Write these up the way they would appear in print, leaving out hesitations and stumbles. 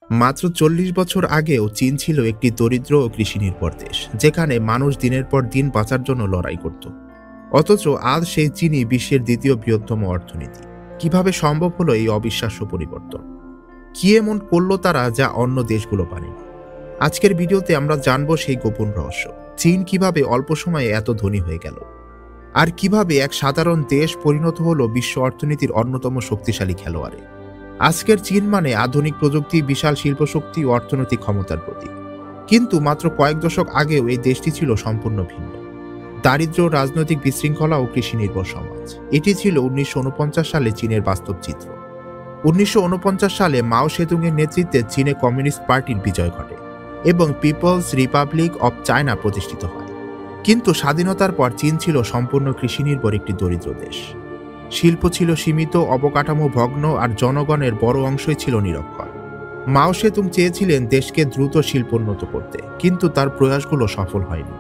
মাত্র ৪০ বছর আগেও চীন ছিল একটি দরিদ্র ও কৃষিনির্ভর দেশ, যেখানে মানুষ দিনের পর দিন বাঁচার জন্য লড়াই করত। অথচ আজ সেই চীনই বিশ্বের দ্বিতীয় বৃহত্তম অর্থনীতি। কিভাবে সম্ভব হলো এই অবিশ্বাস্য পরিবর্তন? কি এমন করলো তারা যা অন্য দেশগুলো পারেনি? আজকের ভিডিওতে আমরা জানব সেই গোপন রহস্য। চীন কিভাবে অল্প সময়ে এত ধনী হয়ে গেল, আর কিভাবে এক সাধারণ দেশ পরিণত হলো বিশ্ব অর্থনীতির অন্যতম শক্তিশালী খেলোয়াড়ে। আজকের চীন মানে আধুনিক প্রযুক্তি, বিশাল শিল্পশক্তি ও অর্থনৈতিক ক্ষমতার প্রতীক। কিন্তু মাত্র কয়েক দশক আগেও এই দেশটি ছিল সম্পূর্ণ ভিন্ন। দারিদ্র্য, রাজনৈতিক বিশৃঙ্খলা ও কৃষি নির্ভর সমাজ। এটি ছিল 1949 সালে চীনের বাস্তব চিত্র। 1949 সালে মাও সেতুং এর নেতৃত্বে চীনে কমিউনিস্ট পার্টির বিজয় ঘটে এবং পিপলস রিপাবলিক অব চায়না প্রতিষ্ঠিত হয়। কিন্তু স্বাধীনতার পর চীন ছিল সম্পূর্ণ কৃষি নির্ভর একটি দরিদ্র দেশ। শিল্প ছিল সীমিত, অবকাঠামো ভগ্ন, আর জনগণের বড় অংশই ছিল নিরক্ষর। মাও সেতুং চেয়েছিলেন দেশকে দ্রুত শিল্পোন্নত করতে, কিন্তু তার প্রয়াসগুলো সফল হয়নি।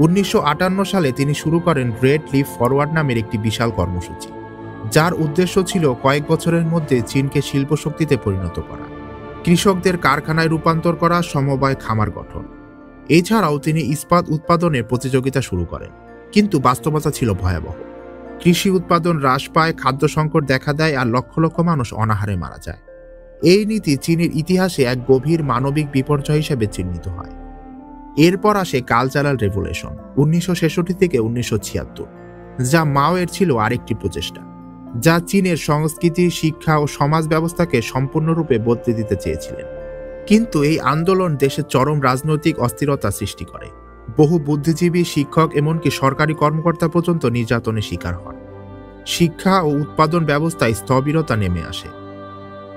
1958 সালে তিনি শুরু করেন গ্রেট লিপ ফরওয়ার্ড নামের একটি বিশাল কর্মসূচি, যার উদ্দেশ্য ছিল কয়েক বছরের মধ্যে চীনকে শিল্পশক্তিতে পরিণত করা, কৃষকদের কারখানায় রূপান্তর করা, সমবায় খামার গঠন। এছাড়াও তিনি ইস্পাত উৎপাদনের প্রতিযোগিতা শুরু করেন, কিন্তু বাস্তবতা ছিল ভয়াবহ। কৃষি উৎপাদন হ্রাস পায়, খাদ্য সংকট দেখা দেয়, আর লক্ষ লক্ষ মানুষ অনাহারে মারা যায়। এই নীতি চীনের ইতিহাসে এক গভীর মানবিক বিপর্যয় হিসেবে চিহ্নিত হয়। এরপর আসে কালচারাল রেভলিউশন 1966 থেকে 1976, যা মাওয়ের ছিল আরেকটি প্রচেষ্টা, যা চীনের সংস্কৃতি, শিক্ষা ও সমাজ ব্যবস্থাকে সম্পূর্ণরূপে বদলে দিতে চেয়েছিলেন। কিন্তু এই আন্দোলন দেশে চরম রাজনৈতিক অস্থিরতা সৃষ্টি করে। বহু বুদ্ধিজীবী, শিক্ষক, এমনকি সরকারি কর্মকর্তা পর্যন্ত নির্যাতনের শিকার হন। শিক্ষা ও উৎপাদন ব্যবস্থায় স্থবিরতা নেমে আসে।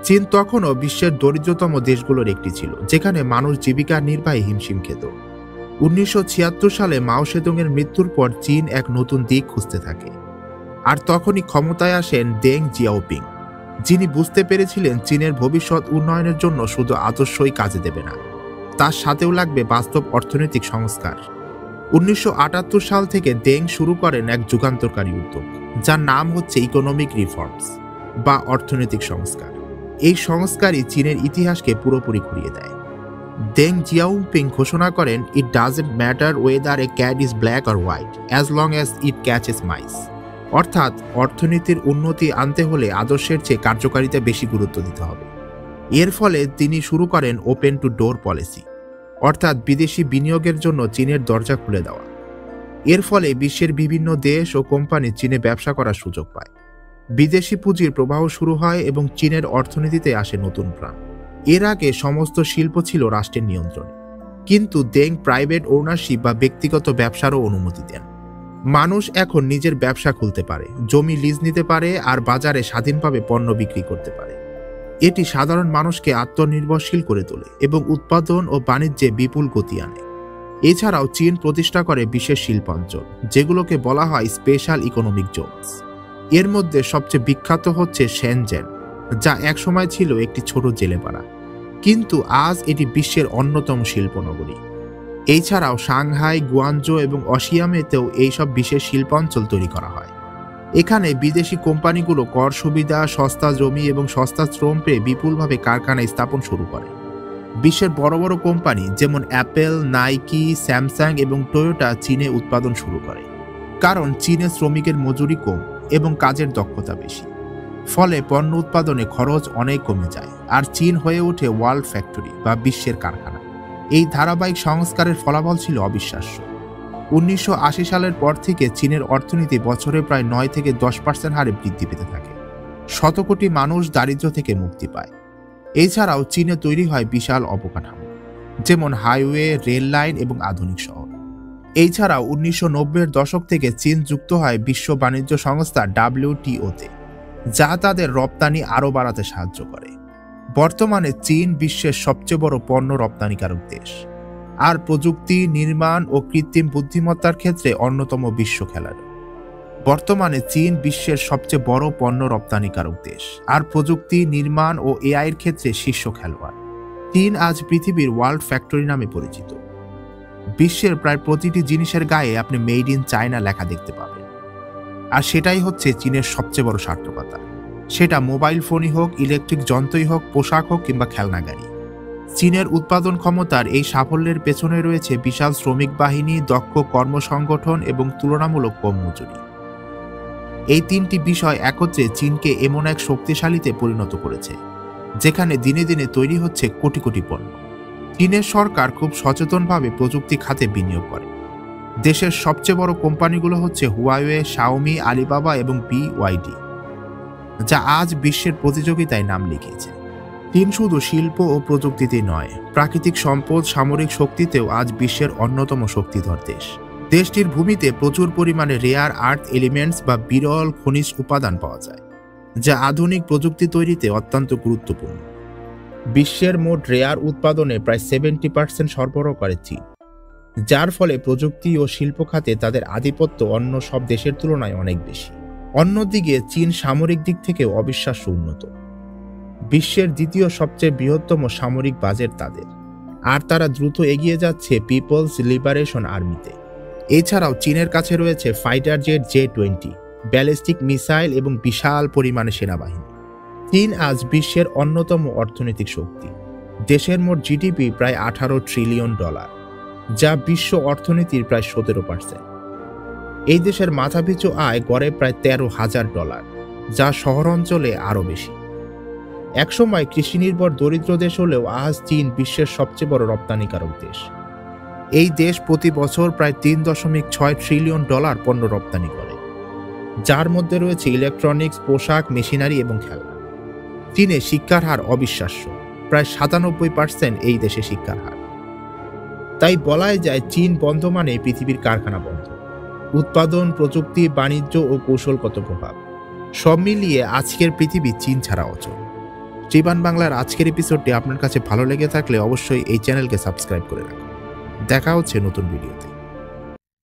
চীন তখনও বিশ্বের দরিদ্রতম দেশগুলোর একটি ছিল, যেখানে মানুষ জীবিকা নির্বাহে হিমশিম খেত। 1976 সালে মাও সেতুং এর মৃত্যুর পর চীন এক নতুন দিক খুঁজতে থাকে। আর তখনই ক্ষমতায় আসেন দেং জিয়াওপিং, যিনি বুঝতে পেরেছিলেন চীনের ভবিষ্যৎ উন্নয়নের জন্য শুধু আদর্শই কাজে দেবে না, তার সাথেও লাগবে বাস্তব অর্থনৈতিক সংস্কার। 1978 সাল থেকে দেং শুরু করেন এক যুগান্তকারী উদ্যোগ, যার নাম হচ্ছে ইকোনমিক রিফর্মস বা অর্থনৈতিক সংস্কার। এই সংস্কারই চীনের ইতিহাসকে পুরোপুরি ঘুরিয়ে দেয়। দেং জিয়াওপিং ঘোষণা করেন, it doesn't matter whether a cat is black or white as long as it catches mice. অর্থাৎ অর্থনীতির উন্নতি আনতে হলে আদর্শের চেয়ে কার্যকারিতা বেশি গুরুত্ব দিতে হবে। এর ফলে তিনি শুরু করেন ওপেন টু ডোর পলিসি, অর্থাৎ বিদেশি বিনিয়োগের জন্য চীনের দরজা খুলে দেওয়া। এর ফলে বিশ্বের বিভিন্ন দেশ ও কোম্পানি চীনে ব্যবসা করার সুযোগ পায়। বিদেশি পুঁজির প্রবাহ শুরু হয় এবং চীনের অর্থনীতিতে আসে নতুন প্রাণ। এর আগে সমস্ত শিল্প ছিল রাষ্ট্রের নিয়ন্ত্রণে, কিন্তু দেং প্রাইভেট ওনারশিপ বা ব্যক্তিগত ব্যবসারও অনুমতি দেন। মানুষ এখন নিজের ব্যবসা খুলতে পারে, জমি লিজ নিতে পারে, আর বাজারে স্বাধীনভাবে পণ্য বিক্রি করতে পারে। এটি সাধারণ মানুষকে আত্মনির্ভরশীল করে তোলে এবং উৎপাদন ও বাণিজ্যে বিপুল গতি আনে। এছাড়াও চীন প্রতিষ্ঠা করে বিশেষ শিল্পাঞ্চল, যেগুলোকে বলা হয় স্পেশাল ইকোনমিক জোনস। এর মধ্যে সবচেয়ে বিখ্যাত হচ্ছে শেনজেন, যা একসময় ছিল একটি ছোট জেলেপাড়া, কিন্তু আজ এটি বিশ্বের অন্যতম শিল্পনগরী। এছাড়াও সাংহাই, গুয়ানজো এবং অসিয়ামেতেও এইসব বিশেষ শিল্পাঞ্চল তৈরি করা হয়। এখানে বিদেশি কোম্পানিগুলো কর সুবিধা, সস্তা জমি এবং সস্তা শ্রম পেয়ে বিপুলভাবে কারখানা স্থাপন শুরু করে। বিশ্বের বড় বড় কোম্পানি যেমন অ্যাপেল, নাইকি, স্যামসাং এবং টয়োটা চীনে উৎপাদন শুরু করে, কারণ চীনে শ্রমিকের মজুরি কম এবং কাজের দক্ষতা বেশি। ফলে পণ্য উৎপাদনে খরচ অনেক কমে যায়, আর চীন হয়ে ওঠে ওয়ার্ল্ড ফ্যাক্টরি বা বিশ্বের কারখানা। এই ধারাবাহিক সংস্কারের ফলাফল ছিল অবিশ্বাস্য। 1980 সালের পর থেকে চীনের অর্থনীতি বছরে প্রায় 9 থেকে 10% হারে বৃদ্ধি পেতে থাকে। শতকোটি মানুষ দারিদ্র্য থেকে মুক্তি পায়। এছাড়াও চীনে তৈরি হয় বিশাল অবকাঠামো, যেমন হাইওয়ে, রেল লাইন এবং আধুনিক শহর। এছাড়াও 1990-এর দশক থেকে চীন যুক্ত হয় বিশ্ব বাণিজ্য সংস্থা WTO-তে, যা তাদের রপ্তানি আরও বাড়াতে সাহায্য করে। বর্তমানে চীন বিশ্বের সবচেয়ে বড় পণ্য রপ্তানিকারক দেশ, আর প্রযুক্তি, নির্মাণ ও কৃত্রিম বুদ্ধিমত্তার ক্ষেত্রে অন্যতম বিশ্ব খেলোয়াড়। বর্তমানে চীন বিশ্বের সবচেয়ে বড় পণ্য রপ্তানিকারক দেশ, আর প্রযুক্তি, নির্মাণ ও এআই এর ক্ষেত্রে শীর্ষ খেলোয়াড়। চীন আজ পৃথিবীর ওয়ার্ল্ড ফ্যাক্টরি নামে পরিচিত। বিশ্বের প্রায় প্রতিটি জিনিসের গায়ে আপনি মেড ইন চায়না লেখা দেখতে পাবেন, আর সেটাই হচ্ছে চীনের সবচেয়ে বড় সার্থকতা। সেটা মোবাইল ফোনই হোক, ইলেকট্রিক যন্ত্রই হোক, পোশাক হোক কিংবা খেলনা গাড়ি। চীনের উৎপাদন ক্ষমতার এই সাফল্যের পেছনে রয়েছে বিশাল শ্রমিক বাহিনী, দক্ষ কর্মসংগঠন এবং তুলনামূলক কম মজুরি। এই তিনটি বিষয় একত্রে চীনকে এমন এক শক্তিশালীতে পরিণত করেছে যেখানে দিনে দিনে তৈরি হচ্ছে কোটি কোটি পণ্য। চীনের সরকার খুব সচেতনভাবে প্রযুক্তি খাতে বিনিয়োগ করে। দেশের সবচেয়ে বড় কোম্পানিগুলো হচ্ছে হুয়াওয়ে, শাওমি, আলিবাবা এবং BYD, যা আজ বিশ্বের প্রতিযোগিতায় নাম লিখিয়েছে। চীন শুধু শিল্প ও প্রযুক্তিতেই নয়, প্রাকৃতিক সম্পদ, সামরিক শক্তিতেও আজ বিশ্বের অন্যতম শক্তিধর দেশ। দেশটির ভূমিতে প্রচুর পরিমাণে রেয়ার আর্থ এলিমেন্টস বা বিরল খনিজ উপাদান পাওয়া যায়, যা আধুনিক প্রযুক্তি তৈরিতে অত্যন্ত গুরুত্বপূর্ণ। বিশ্বের মোট রেয়ার উৎপাদনে প্রায় 70% সরবরাহ করে চীন, যার ফলে প্রযুক্তি ও শিল্প খাতে তাদের আধিপত্য অন্য সব দেশের তুলনায় অনেক বেশি। অন্যদিকে চীন সামরিক দিক থেকেও অবিশ্বাস্য উন্নত। বিশ্বের দ্বিতীয় সবচেয়ে বৃহত্তম সামরিক বাজেট তাদের, আর তারা দ্রুত এগিয়ে যাচ্ছে পিপলস লিবারেশন আর্মিতে। এছাড়াও চীনের কাছে রয়েছে fighter jet J-20, ballistic missile এবং বিশাল পরিমাণে সেনাবাহিনী। চীন আজ বিশ্বের অন্যতম অর্থনৈতিক শক্তি। দেশের মোট জিডিপি প্রায় $18 ট্রিলিয়ন, যা বিশ্ব অর্থনীতির প্রায় 17%। এই দেশের মাথাপিছু আয় গড়ে প্রায় $13,000, যা শহর অঞ্চলে আরও বেশি। একসময় কৃষি নির্ভর দরিদ্র দেশ হলেও আজ চীন বিশ্বের সবচেয়ে বড় রপ্তানিকারক দেশ। এই দেশ প্রতি বছর প্রায় $3.6 ট্রিলিয়ন পণ্য রপ্তানি করে, যার মধ্যে রয়েছে ইলেকট্রনিক্স, পোশাক, মেশিনারি এবং খেলনা। চীনে শিক্ষার হার অবিশ্বাস্য, প্রায় 97% এই দেশে শিক্ষার হার। তাই বলাই যায় চীন বন্ধ মানে পৃথিবীর কারখানা বন্ধ। উৎপাদন, প্রযুক্তি, বাণিজ্য ও কৌশলগত প্রভাব সব মিলিয়ে আজকের পৃথিবী চীন ছাড়া অচল। জীবান বাংলার আজকের এপিসোডটি আপনার কাছে ভালো লেগে থাকলে অবশ্যই এই চ্যানেলকে সাবস্ক্রাইব করে রাখুন। দেখা হচ্ছে নতুন ভিডিওতে।